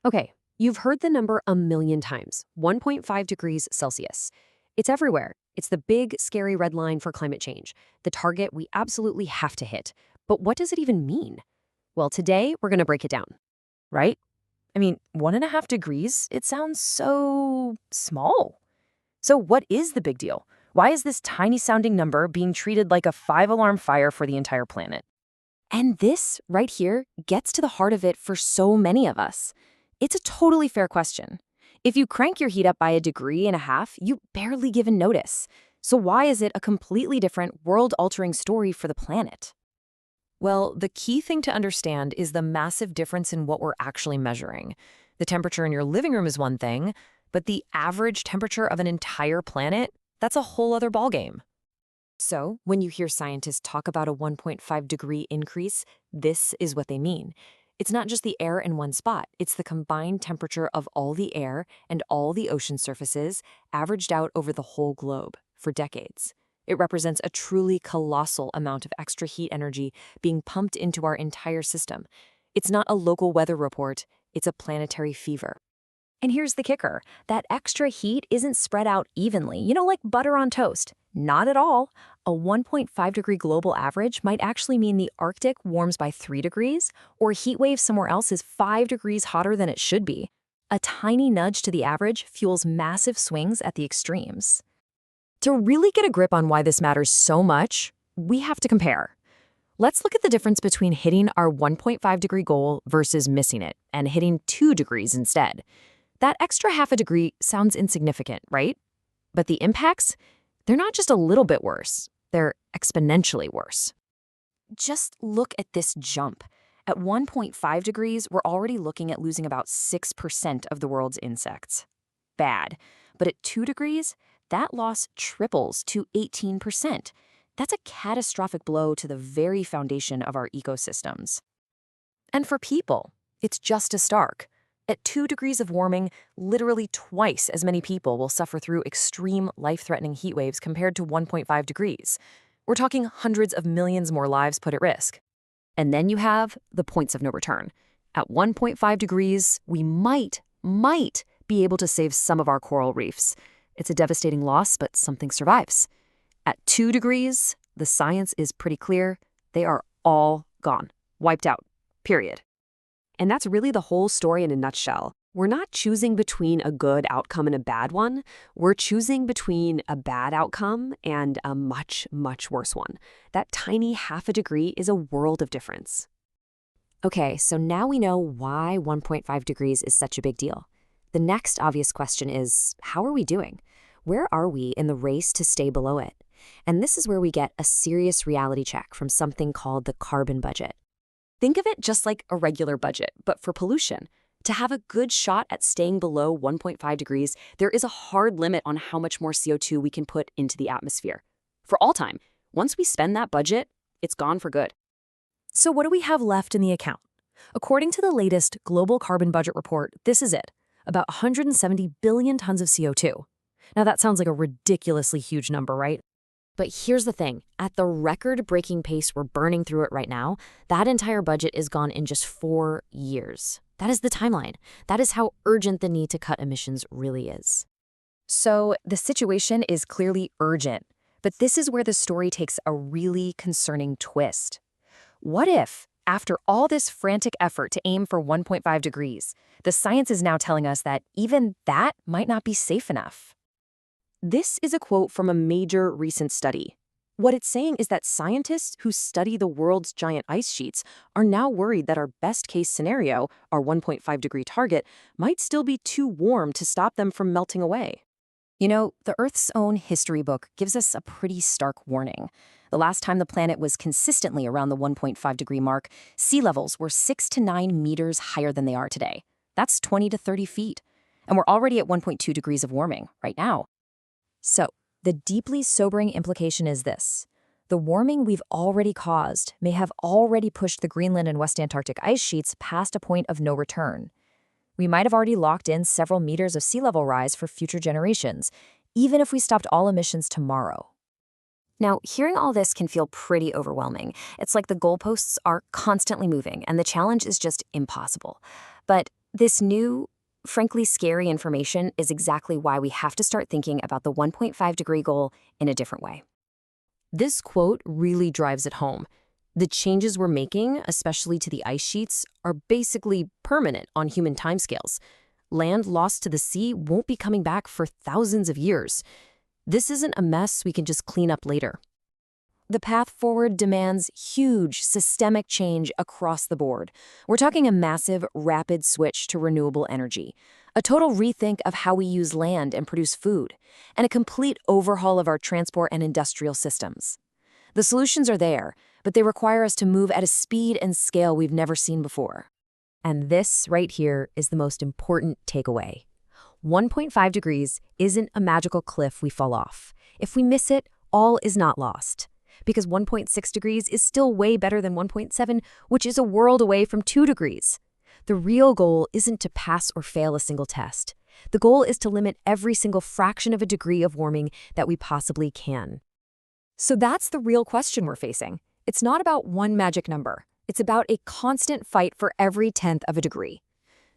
Okay, you've heard the number a million times, 1.5 degrees Celsius. It's everywhere. It's the big, scary red line for climate change, the target we absolutely have to hit. But what does it even mean? Well, today we're going to break it down. Right? I mean, 1.5 degrees, it sounds so small. So, what is the big deal? Why is this tiny sounding number being treated like a five-alarm fire for the entire planet? And this, right here, gets to the heart of it for so many of us. It's a totally fair question. If you crank your heat up by 1.5 degrees, you barely even notice. So why is it a completely different, world-altering story for the planet? Well, the key thing to understand is the massive difference in what we're actually measuring. The temperature in your living room is one thing, but the average temperature of an entire planet, that's a whole other ballgame. So, when you hear scientists talk about a 1.5-degree increase, this is what they mean. It's not just the air in one spot, it's the combined temperature of all the air and all the ocean surfaces averaged out over the whole globe for decades. It represents a truly colossal amount of extra heat energy being pumped into our entire system. It's not a local weather report, it's a planetary fever. And here's the kicker. That extra heat isn't spread out evenly, like butter on toast. Not at all. A 1.5-degree global average might actually mean the Arctic warms by 3 degrees, or a heat wave somewhere else is 5 degrees hotter than it should be. A tiny nudge to the average fuels massive swings at the extremes. To really get a grip on why this matters so much, we have to compare. Let's look at the difference between hitting our 1.5-degree goal versus missing it and hitting 2 degrees instead. That extra half a degree sounds insignificant, right? But the impacts, they're not just a little bit worse, they're exponentially worse. Just look at this jump. At 1.5 degrees, we're already looking at losing about 6% of the world's insects. Bad. But at 2 degrees, that loss triples to 18%. That's a catastrophic blow to the very foundation of our ecosystems. And for people, it's just as stark. At 2 degrees of warming, literally twice as many people will suffer through extreme, life-threatening heat waves compared to 1.5 degrees. We're talking hundreds of millions more lives put at risk. And then you have the points of no return. At 1.5 degrees, we might be able to save some of our coral reefs. It's a devastating loss, but something survives. At 2 degrees, the science is pretty clear. They are all gone, wiped out, period. And that's really the whole story in a nutshell. We're not choosing between a good outcome and a bad one. We're choosing between a bad outcome and a much, much worse one. That tiny half a degree is a world of difference. Okay, so now we know why 1.5 degrees is such a big deal. The next obvious question is, how are we doing? Where are we in the race to stay below it? And this is where we get a serious reality check from something called the carbon budget. Think of it just like a regular budget, but for pollution. To have a good shot at staying below 1.5 degrees, there is a hard limit on how much more CO2 we can put into the atmosphere. For all time, once we spend that budget, it's gone for good. So what do we have left in the account? According to the latest Global Carbon Budget Report, this is it, about 170 billion tons of CO2. Now that sounds like a ridiculously huge number, right? But here's the thing, at the record-breaking pace we're burning through it right now, that entire budget is gone in just 4 years. That is the timeline. That is how urgent the need to cut emissions really is. So the situation is clearly urgent, but this is where the story takes a really concerning twist. What if, after all this frantic effort to aim for 1.5 degrees, the science is now telling us that even that might not be safe enough? This is a quote from a major recent study. What it's saying is that scientists who study the world's giant ice sheets are now worried that our best-case scenario, our 1.5-degree target, might still be too warm to stop them from melting away. The Earth's own history book gives us a pretty stark warning. The last time the planet was consistently around the 1.5-degree mark, sea levels were 6 to 9 meters higher than they are today. That's 20 to 30 feet. And we're already at 1.2 degrees of warming right now. So, the deeply sobering implication is this. The warming we've already caused may have already pushed the Greenland and West Antarctic ice sheets past a point of no return. We might have already locked in several meters of sea level rise for future generations, even if we stopped all emissions tomorrow. Now, hearing all this can feel pretty overwhelming. It's like the goalposts are constantly moving, and the challenge is just impossible. But This new, frankly scary information is exactly why we have to start thinking about the 1.5-degree goal in a different way. This quote really drives it home. The changes we're making, especially to the ice sheets, are basically permanent on human timescales. Land lost to the sea won't be coming back for thousands of years. This isn't a mess we can just clean up later. The path forward demands huge systemic change across the board. We're talking a massive, rapid switch to renewable energy, a total rethink of how we use land and produce food, and a complete overhaul of our transport and industrial systems. The solutions are there, but they require us to move at a speed and scale we've never seen before. And this right here is the most important takeaway. 1.5 degrees isn't a magical cliff we fall off. If we miss it, all is not lost. Because 1.6 degrees is still way better than 1.7, which is a world away from 2 degrees. The real goal isn't to pass or fail a single test. The goal is to limit every single fraction of a degree of warming that we possibly can. So that's the real question we're facing. It's not about one magic number. It's about a constant fight for every tenth of a degree.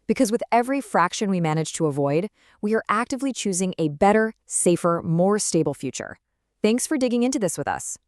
Because with every fraction we manage to avoid, we are actively choosing a better, safer, more stable future. Thanks for digging into this with us.